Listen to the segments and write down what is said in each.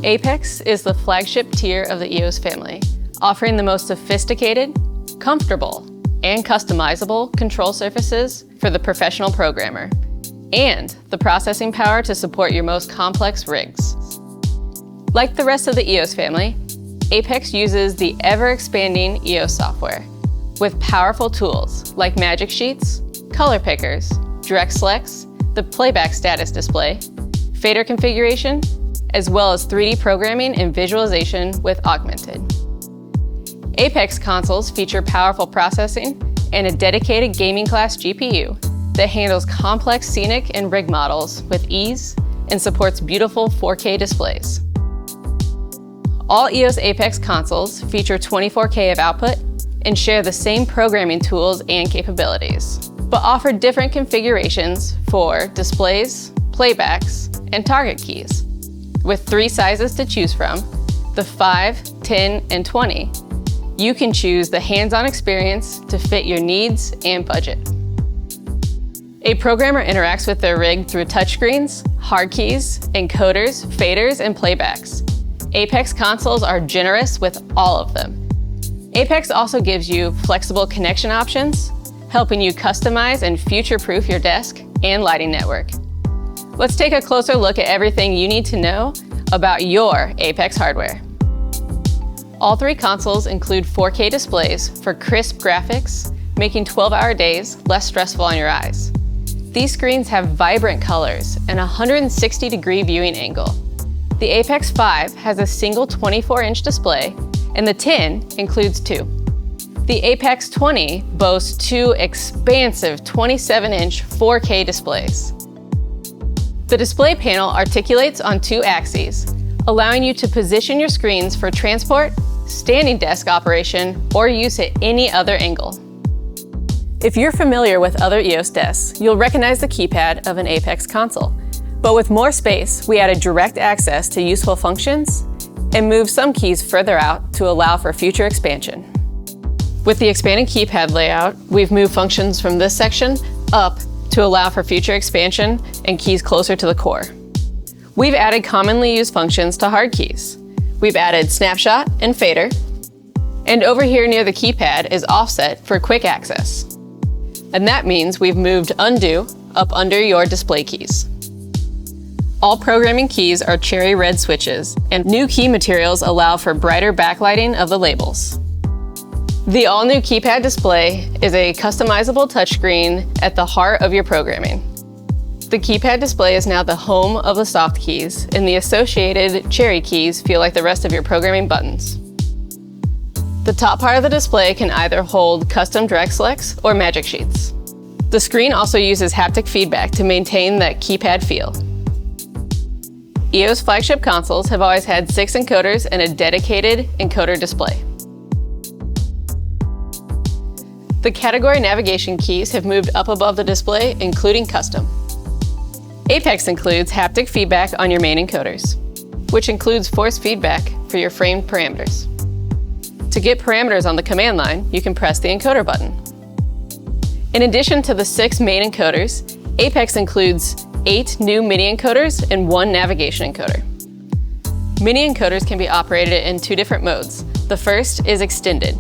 Apex is the flagship tier of the EOS family, offering the most sophisticated, comfortable, and customizable control surfaces for the professional programmer, and the processing power to support your most complex rigs. Like the rest of the EOS family, Apex uses the ever-expanding EOS software with powerful tools like magic sheets, color pickers, direct selects, the playback status display, fader configuration, as well as 3D programming and visualization with Augmented. Apex consoles feature powerful processing and a dedicated gaming class GPU that handles complex scenic and rig models with ease and supports beautiful 4K displays. All EOS Apex consoles feature 24K of output and share the same programming tools and capabilities, but offer different configurations for displays, playbacks, and target keys. With 3 sizes to choose from, the 5, 10, and 20, you can choose the hands-on experience to fit your needs and budget. A programmer interacts with their rig through touchscreens, hard keys, encoders, faders, and playbacks. Apex consoles are generous with all of them. Apex also gives you flexible connection options, helping you customize and future-proof your desk and lighting network. Let's take a closer look at everything you need to know about your Apex hardware. All 3 consoles include 4K displays for crisp graphics, making 12-hour days less stressful on your eyes. These screens have vibrant colors and a 160-degree viewing angle. The Apex 5 has a single 24-inch display, and the 10 includes 2. The Apex 20 boasts 2 expansive 27-inch 4K displays. The display panel articulates on 2 axes, allowing you to position your screens for transport, standing desk operation, or use at any other angle. If you're familiar with other EOS desks, you'll recognize the keypad of an Apex console. But with more space, we added direct access to useful functions and moved some keys further out to allow for future expansion. With the expanded keypad layout, we've moved functions from this section up to allow for future expansion and keys closer to the core. We've added commonly used functions to hard keys. We've added snapshot and fader, and over here near the keypad is offset for quick access. And that means we've moved undo up under your display keys. All programming keys are cherry red switches, and new key materials allow for brighter backlighting of the labels. The all-new keypad display is a customizable touchscreen at the heart of your programming. The keypad display is now the home of the soft keys, and the associated cherry keys feel like the rest of your programming buttons. The top part of the display can either hold custom direct selects or magic sheets. The screen also uses haptic feedback to maintain that keypad feel. EOS flagship consoles have always had 6 encoders and a dedicated encoder display. The category navigation keys have moved up above the display, including custom. Apex includes haptic feedback on your main encoders, which includes force feedback for your framed parameters. To get parameters on the command line, you can press the encoder button. In addition to the 6 main encoders, Apex includes 8 new MIDI encoders and 1 navigation encoder. MIDI encoders can be operated in 2 different modes. The first is extended,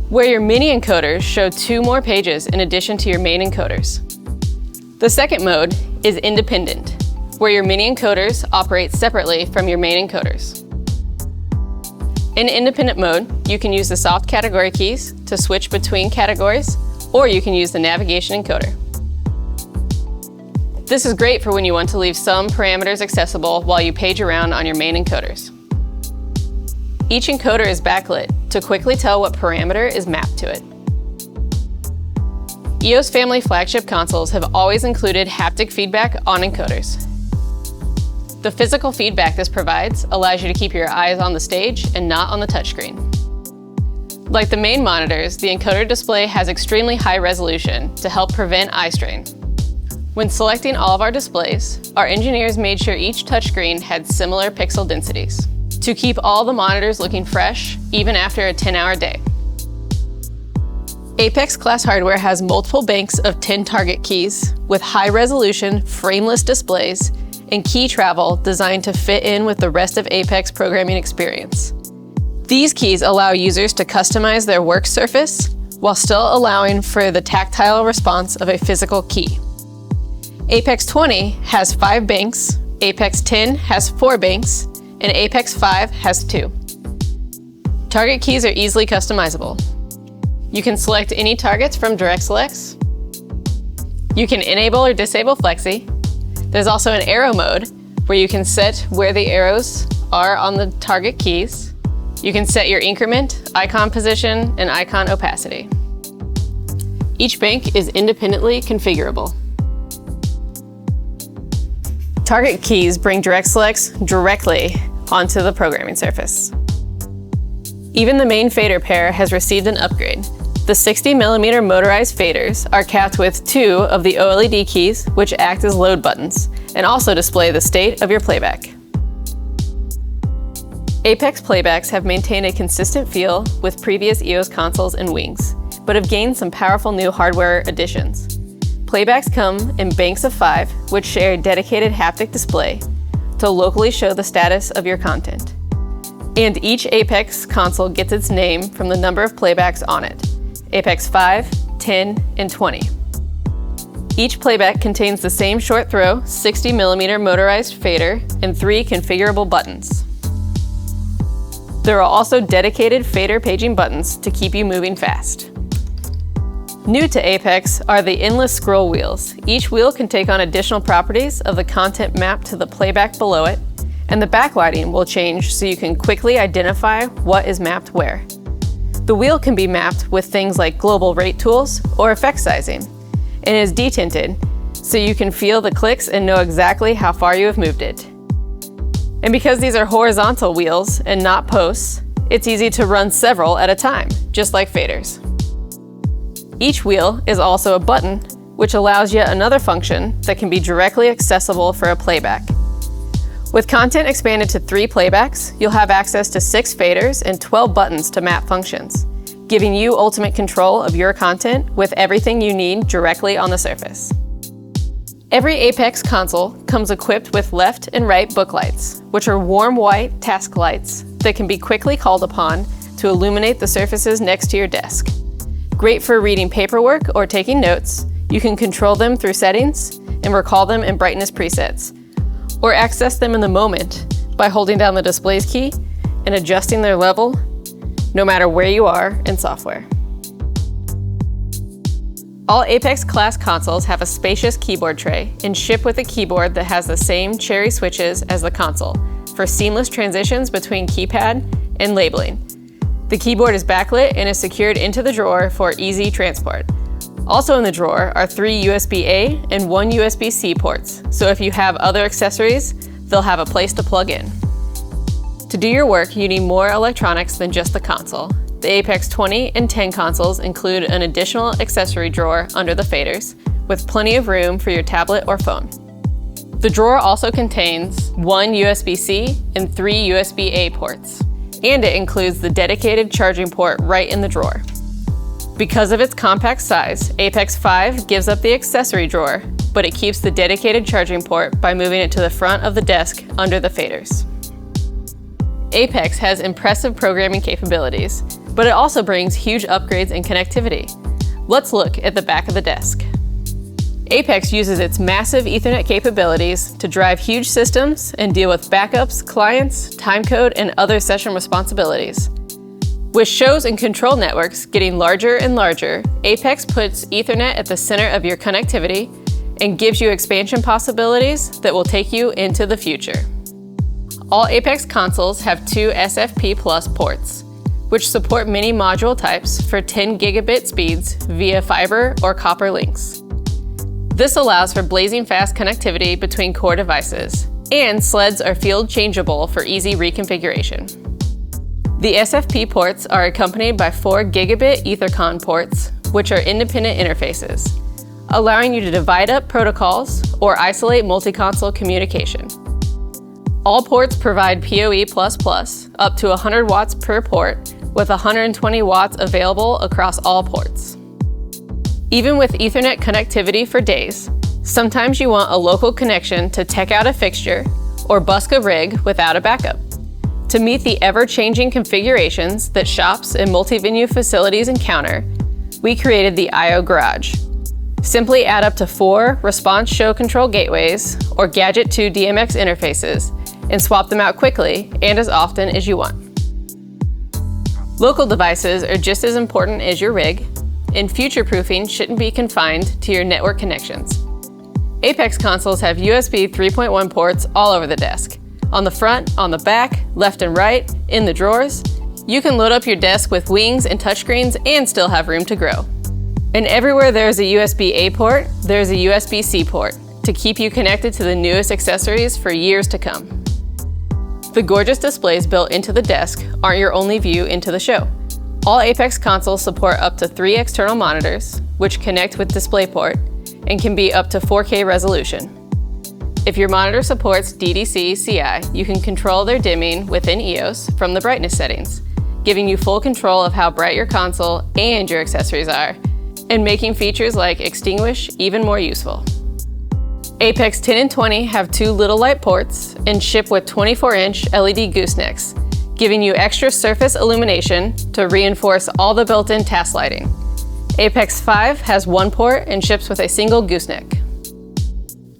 where your MIDI encoders show 2 more pages in addition to your main encoders. The second mode is independent, where your MIDI encoders operate separately from your main encoders. In independent mode, you can use the soft category keys to switch between categories, or you can use the navigation encoder. This is great for when you want to leave some parameters accessible while you page around on your main encoders. Each encoder is backlit to quickly tell what parameter is mapped to it. EOS family flagship consoles have always included haptic feedback on encoders. The physical feedback this provides allows you to keep your eyes on the stage and not on the touchscreen. Like the main monitors, the encoder display has extremely high resolution to help prevent eye strain. When selecting all of our displays, our engineers made sure each touchscreen had similar pixel densities to keep all the monitors looking fresh, even after a 10-hour day. Apex class hardware has multiple banks of 10 target keys with high-resolution, frameless displays and key travel designed to fit in with the rest of Apex programming experience. These keys allow users to customize their work surface while still allowing for the tactile response of a physical key. Apex 20 has 5 banks, Apex 10 has 4 banks, and Apex 5 has 2. Target keys are easily customizable. You can select any targets from direct selects. You can enable or disable Flexi. There's also an arrow mode where you can set where the arrows are on the target keys. You can set your increment, icon position, and icon opacity. Each bank is independently configurable. Target keys bring direct selects directly onto the programming surface. Even the main fader pair has received an upgrade. The 60mm motorized faders are capped with 2 of the OLED keys, which act as load buttons, and also display the state of your playback. Apex playbacks have maintained a consistent feel with previous EOS consoles and wings, but have gained some powerful new hardware additions. Playbacks come in banks of 5, which share a dedicated haptic display to locally show the status of your content. And each Apex console gets its name from the number of playbacks on it: Apex 5, 10, and 20. Each playback contains the same short throw 60mm motorized fader and 3 configurable buttons. There are also dedicated fader paging buttons to keep you moving fast. New to Apex are the endless scroll wheels. Each wheel can take on additional properties of the content mapped to the playback below it, and the backlighting will change so you can quickly identify what is mapped where. The wheel can be mapped with things like global rate tools or effect sizing, and is detinted so you can feel the clicks and know exactly how far you have moved it. And because these are horizontal wheels and not posts, it's easy to run several at a time, just like faders. Each wheel is also a button, which allows yet another function that can be directly accessible for a playback. With content expanded to 3 playbacks, you'll have access to 6 faders and 12 buttons to map functions, giving you ultimate control of your content with everything you need directly on the surface. Every Apex console comes equipped with left and right book lights, which are warm white task lights that can be quickly called upon to illuminate the surfaces next to your desk. Great for reading paperwork or taking notes, you can control them through settings and recall them in brightness presets, or access them in the moment by holding down the displays key and adjusting their level no matter where you are in software. All Apex class consoles have a spacious keyboard tray and ship with a keyboard that has the same cherry switches as the console for seamless transitions between keypad and labeling. The keyboard is backlit and is secured into the drawer for easy transport. Also in the drawer are 3 USB-A and 1 USB-C ports, so if you have other accessories, they'll have a place to plug in. To do your work, you need more electronics than just the console. The Apex 20 and 10 consoles include an additional accessory drawer under the faders, with plenty of room for your tablet or phone. The drawer also contains 1 USB-C and 3 USB-A ports, and it includes the dedicated charging port right in the drawer. Because of its compact size, Apex 5 gives up the accessory drawer, but it keeps the dedicated charging port by moving it to the front of the desk under the faders. Apex has impressive programming capabilities, but it also brings huge upgrades in connectivity. Let's look at the back of the desk. Apex uses its massive Ethernet capabilities to drive huge systems and deal with backups, clients, timecode, and other session responsibilities. With shows and control networks getting larger and larger, Apex puts Ethernet at the center of your connectivity and gives you expansion possibilities that will take you into the future. All Apex consoles have 2 SFP+ ports, which support many module types for 10 gigabit speeds via fiber or copper links. This allows for blazing fast connectivity between core devices, and sleds are field changeable for easy reconfiguration. The SFP ports are accompanied by 4 gigabit EtherCon ports, which are independent interfaces, allowing you to divide up protocols or isolate multi-console communication. All ports provide PoE++, up to 100 watts per port, with 120 watts available across all ports. Even with Ethernet connectivity for days, Sometimes you want a local connection to tech out a fixture or busk a rig without a backup. To meet the ever-changing configurations that shops and multi-venue facilities encounter, we created the I/O Garage. Simply add up to 4 Response Show Control gateways or Gadget 2 DMX interfaces and swap them out quickly and as often as you want. Local devices are just as important as your rig, and future-proofing shouldn't be confined to your network connections. Apex consoles have USB 3.1 ports all over the desk. On the front, on the back, left and right, in the drawers. You can load up your desk with wings and touchscreens and still have room to grow. And everywhere there's a USB-A port, there's a USB-C port to keep you connected to the newest accessories for years to come. The gorgeous displays built into the desk aren't your only view into the show. All Apex consoles support up to 3 external monitors, which connect with DisplayPort and can be up to 4K resolution. If your monitor supports DDC-CI, you can control their dimming within EOS from the brightness settings, giving you full control of how bright your console and your accessories are, and making features like extinguish even more useful. Apex 10 and 20 have 2 little light ports and ship with 24-inch LED goosenecks, giving you extra surface illumination to reinforce all the built-in task lighting. Apex 5 has 1 port and ships with a single gooseneck.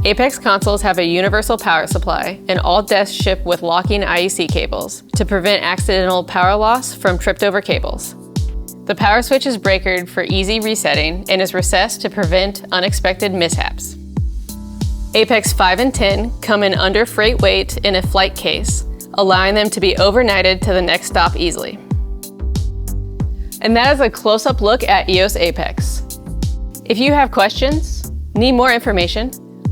Apex consoles have a universal power supply, and all desks ship with locking IEC cables to prevent accidental power loss from tripped over cables. The power switch is breakered for easy resetting and is recessed to prevent unexpected mishaps. Apex 5 and 10 come in under freight weight in a flight case, allowing them to be overnighted to the next stop easily. And that is a close-up look at EOS Apex. If you have questions, need more information,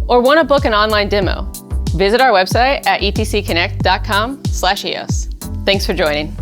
or want to book an online demo, visit our website at etcconnect.com/EOS. Thanks for joining.